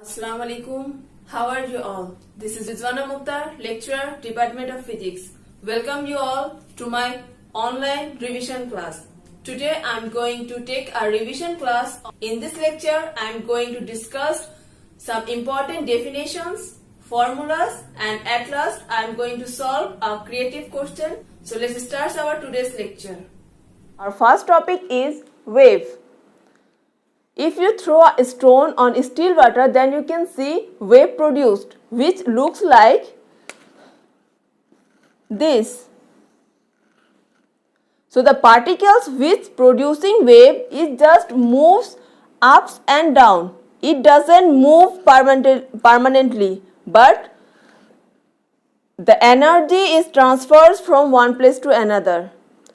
Assalamu alaikum. How are you all? This is Rizwana Mukhtar, lecturer, Department of Physics. Welcome you all to my online revision class. Today I am going to take a revision class. In this lecture, I am going to discuss some important definitions, formulas, and at last I am going to solve a creative question. So let's start our today's lecture. Our first topic is wave. If you throw a stone on still water, then you can see wave produced, which looks like this. So the particles which producing wave is just moves ups and down. It doesn't move permanently, but the energy is transferred from one place to another.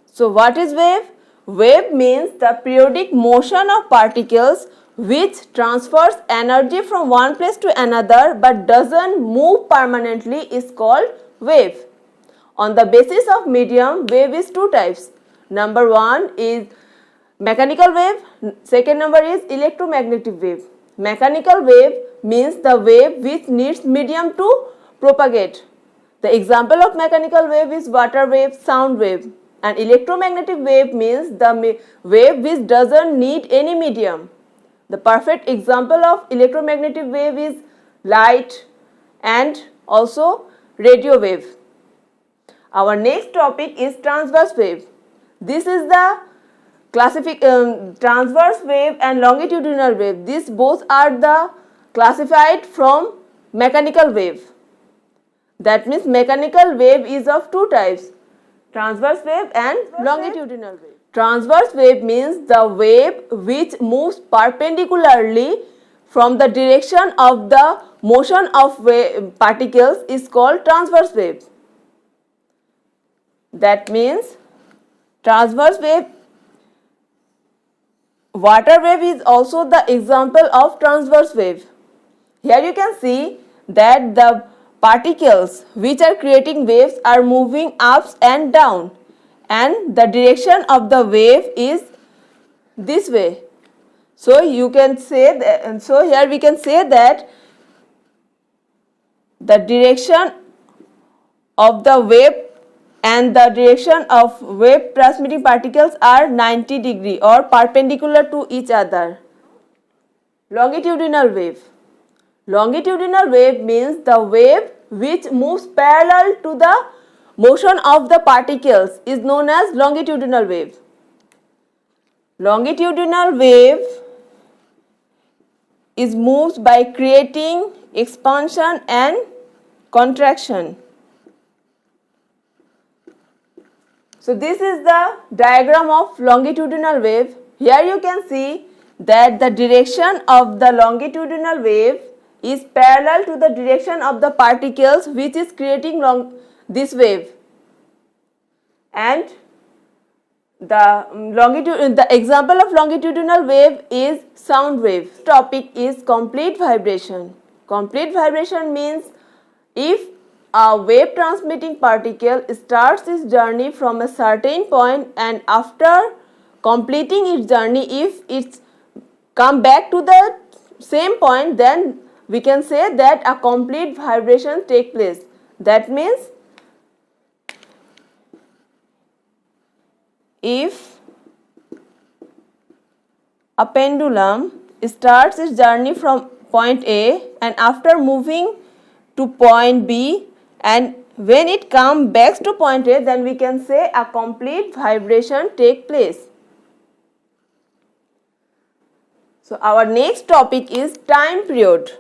So what is wave? Wave means the periodic motion of particles which transfers energy from one place to another but doesn't move permanently is called wave. On the basis of medium, wave is two types. Number one is mechanical wave, second number is electromagnetic wave. Mechanical wave means the wave which needs medium to propagate. The example of mechanical wave is water wave, sound wave. And electromagnetic wave means the wave which doesn't need any medium. The perfect example of electromagnetic wave is light and also radio wave. Our next topic is transverse wave. This is the transverse wave and longitudinal wave. These both are classified from mechanical wave. That means mechanical wave is of two types, transverse wave and longitudinal wave. Transverse wave means the wave which moves perpendicularly from the direction of the motion of particles is called transverse wave. That means transverse wave, water wave is also the example of transverse wave. Here you can see that the particles which are creating waves are moving up and down, and the direction of the wave is this way. So you can say that, and so here we can say that the direction of the wave and the direction of wave transmitting particles are 90 degree or perpendicular to each other. Longitudinal wave. Longitudinal wave means the wave which moves parallel to the motion of the particles is known as longitudinal wave. Longitudinal wave is moved by creating expansion and contraction. So this is the diagram of longitudinal wave. Here you can see that the direction of the longitudinal wave is parallel to the direction of the particles which is creating this wave, and the example of longitudinal wave is sound wave. Topic is complete vibration. Complete vibration means if a wave transmitting particle starts its journey from a certain point and after completing its journey, if it's come back to the same point, then we can say that a complete vibration takes place. That means if a pendulum starts its journey from point A and after moving to point B, and when it comes back to point A, then we can say a complete vibration takes place. So our next topic is time period.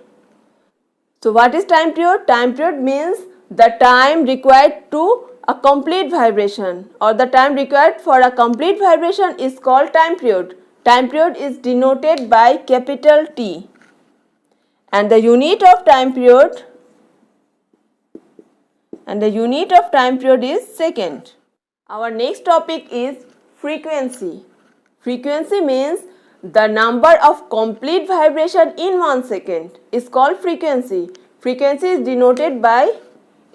So what is time period? Time period means the time required to a complete vibration, or the time required for a complete vibration is called time period. Time period is denoted by capital T, and the unit of time period is second. Our next topic is frequency. Frequency means the number of complete vibration in 1 second is called frequency. Frequency is denoted by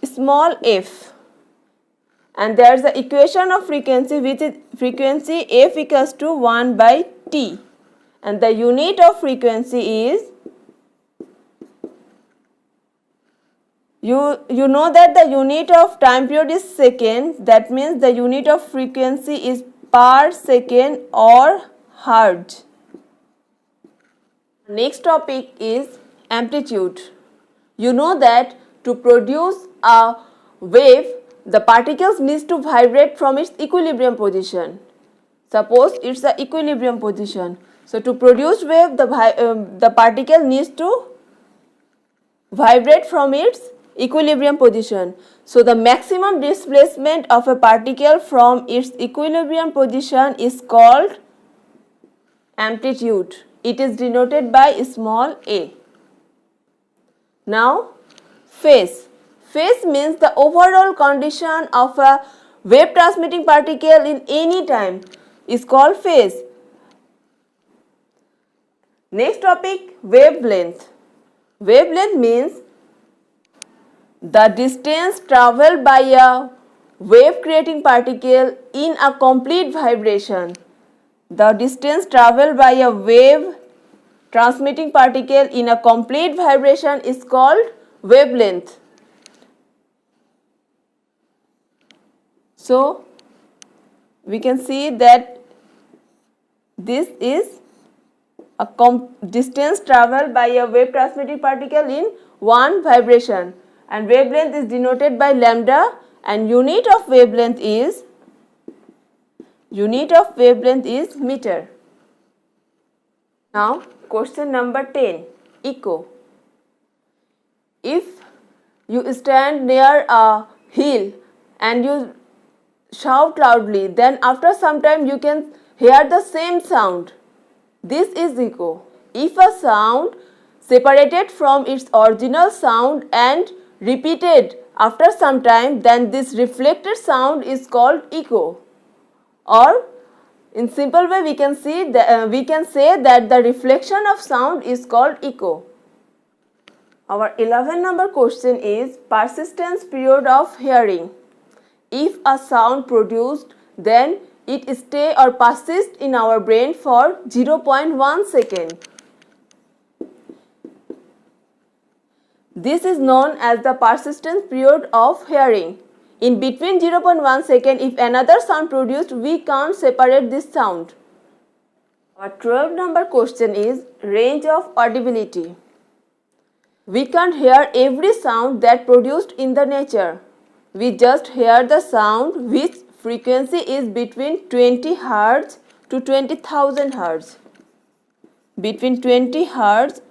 small f, and there is the equation of frequency, which is frequency f equals to 1 by t, and the unit of frequency is You know that the unit of time period is second. That means the unit of frequency is per second or hertz. Next topic is amplitude. You know that to produce a wave, the particles needs to vibrate from its equilibrium position. Suppose it's the equilibrium position. So to produce wave, the particle needs to vibrate from its equilibrium position. So the maximum displacement of a particle from its equilibrium position is called amplitude. It is denoted by small a. Now phase. Phase means the overall condition of a wave transmitting particle in any time is called phase. Next topic, wavelength. Wavelength means the distance traveled by a wave creating particle in a complete vibration. The distance traveled by a wave transmitting particle in a complete vibration is called wavelength. So we can see that this is a distance traveled by a wave transmitting particle in one vibration, and wavelength is denoted by lambda, and unit of wavelength is meter. Now question number 10, echo. If you stand near a hill and you shout loudly, then after some time you can hear the same sound. This is echo. If a sound separated from its original sound and repeated after some time, then this reflected sound is called echo. Or in simple way we can say that the reflection of sound is called echo. Our 11 number question is persistence period of hearing. If a sound produced, then it stay or persist in our brain for 0.1 second. This is known as the persistence period of hearing. In between 0.1 second, if another sound produced, we can't separate this sound. Our 12 number question is range of audibility. We can't hear every sound that produced in the nature. We just hear the sound which frequency is between 20 Hz to 20,000 Hz. Between 20 Hz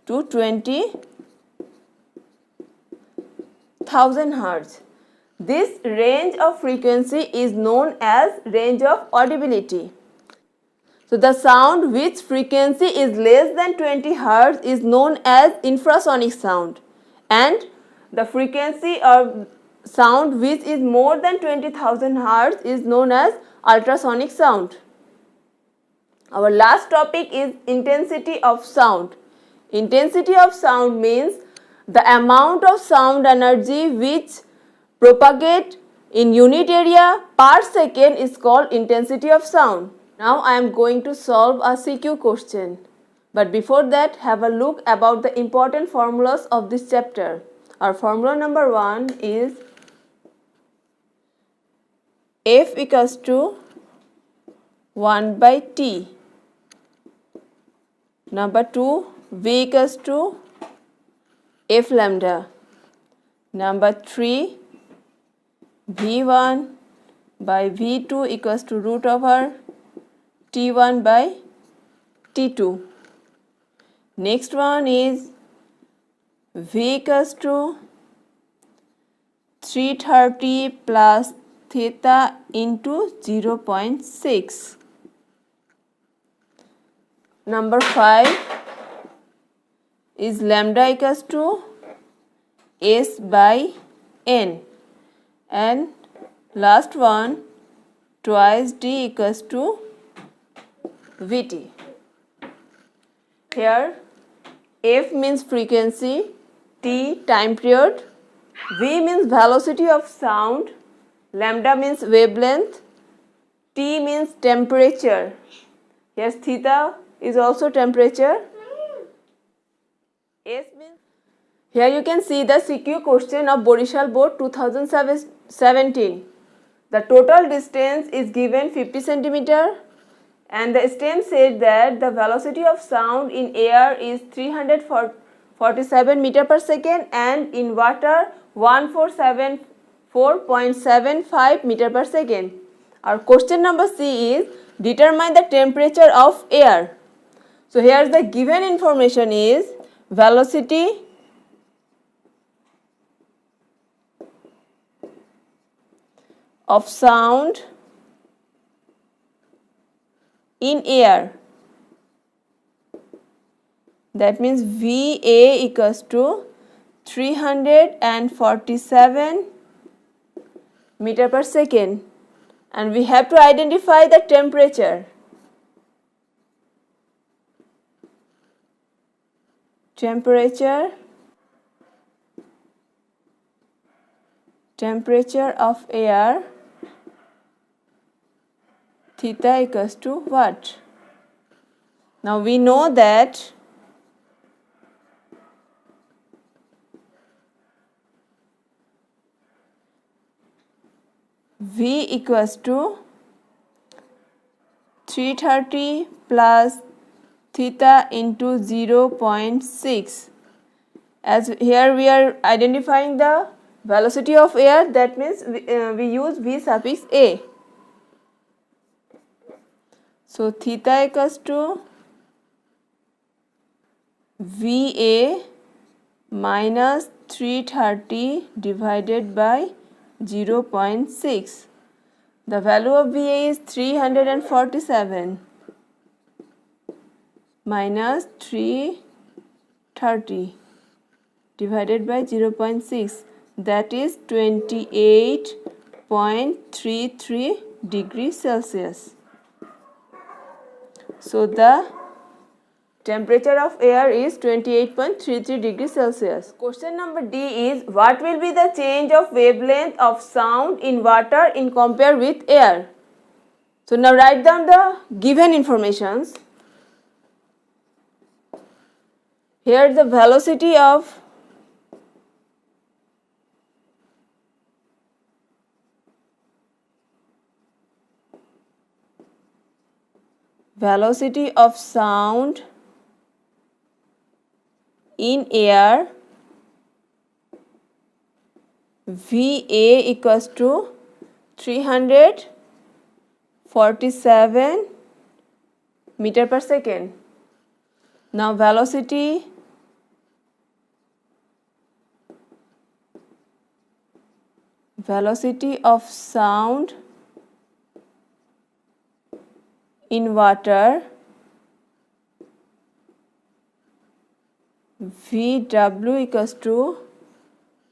to 20,000 Hz. This range of frequency is known as range of audibility. So the sound which frequency is less than 20 Hz is known as infrasonic sound, and the frequency of sound which is more than 20,000 Hz is known as ultrasonic sound. Our last topic is intensity of sound. Intensity of sound means the amount of sound energy which propagate in unit area per second is called intensity of sound. Now I am going to solve a CQ question. But before that, have a look about the important formulas of this chapter. Our formula number 1 is F equals to 1 by T. Number 2, V equals to F lambda. Number 3, V1 by V2 equals to root over T1 by T2. Next one is V equals to 330 plus theta into 0.6. Number 5 is lambda equals to S by N, and last one twice D equals to Vt. Here F means frequency, T time period, V means velocity of sound, lambda means wavelength, T means temperature. Yes, theta is also temperature. Here you can see the CQ question of Borishal Board 2017. The total distance is given 50 centimeter and the STEM said that the velocity of sound in air is 347 meter per second and in water 1474.75 meter per second. Our question number C is determine the temperature of air. So here the given information is velocity of sound in air, that means VA equals to 347 meter per second, and we have to identify the temperature. Temperature of air, theta equals to what? Now we know that V equals to 330 plus theta into 0.6. As here we are identifying the velocity of air, that means we use V suffix A. So theta equals to VA minus 330 divided by 0.6. The value of VA is 347 minus 330 divided by 0.6, that is 28.33 degrees Celsius. So the temperature of air is 28.33 degrees Celsius. Question number D is what will be the change of wavelength of sound in water in compare with air? So now write down the given informations. Here the velocity of sound in air, VA equals to 347 meter per second. Now velocity of sound in water, VW equals to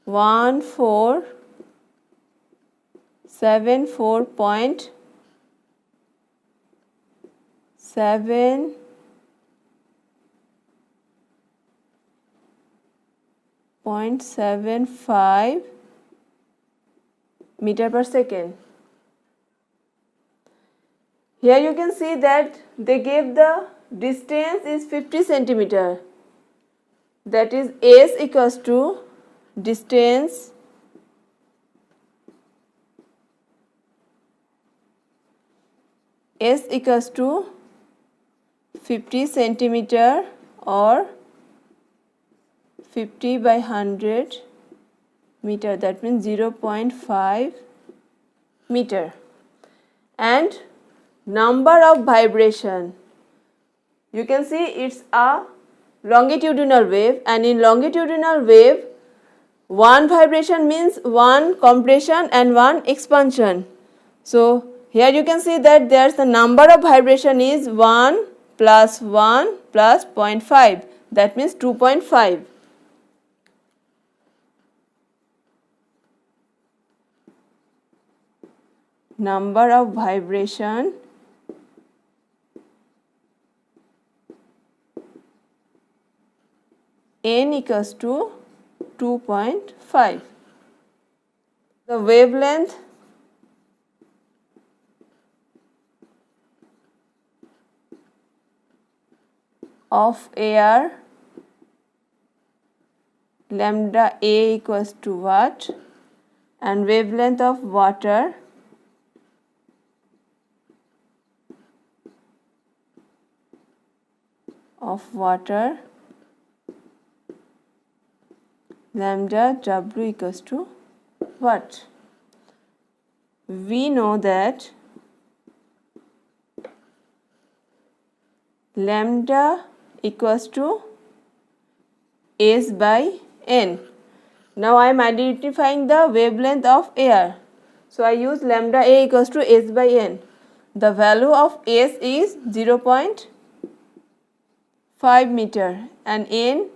1474.75 meter per second. Here you can see that they gave the distance is 50 centimeter. That is S equals to distance S equals to 50 centimeter or 50 by 100 meter, that means 0.5 meter, and number of vibration, you can see it's a longitudinal wave, and in longitudinal wave one vibration means one compression and one expansion. So here you can see that there's the number of vibration is 1 plus 0.5, that means 2.5. Number of vibration N equals to 2.5. The wavelength of air lambda A equals to what? And wavelength of water lambda W equals to what? We know that lambda equals to S by N. Now I am identifying the wavelength of air. So I use lambda A equals to S by N. The value of S is 0.5 meter and N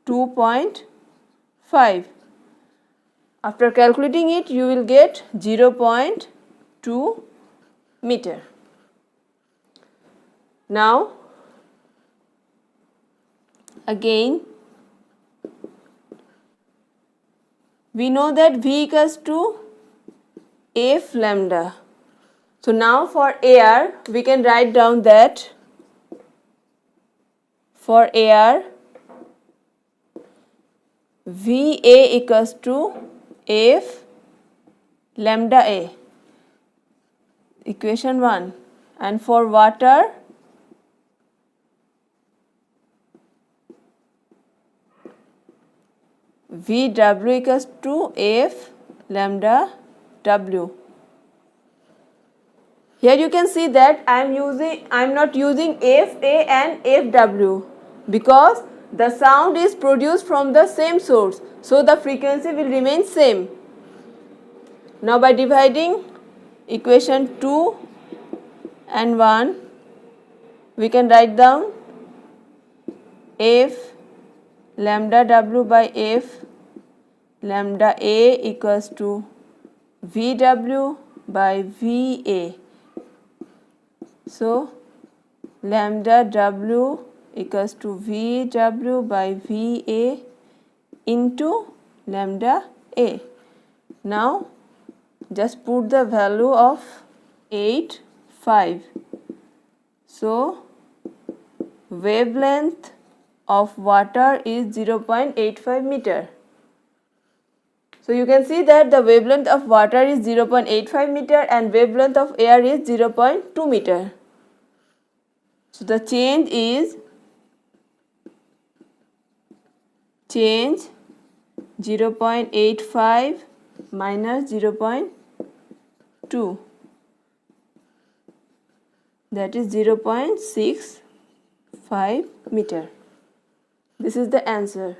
2.5. After calculating it, you will get 0.2 meter. Now again we know that V equals to F lambda. So now for air we can write down that for air VA equals to F lambda A, equation 1, and for water VW equals to F lambda W. Here you can see that I am not using FA and FW because the sound is produced from the same source, so the frequency will remain same. Now by dividing equation 2 and 1, we can write down F lambda W by F lambda A equals to VW by VA. So lambda W equals to VW by VA into lambda A. Now just put the value of 8.5. So wavelength of water is 0.85 meter. So you can see that the wavelength of water is 0.85 meter and wavelength of air is 0.2 meter. So the change is 0.85 minus 0.2, that is 0.65 meter. This is the answer.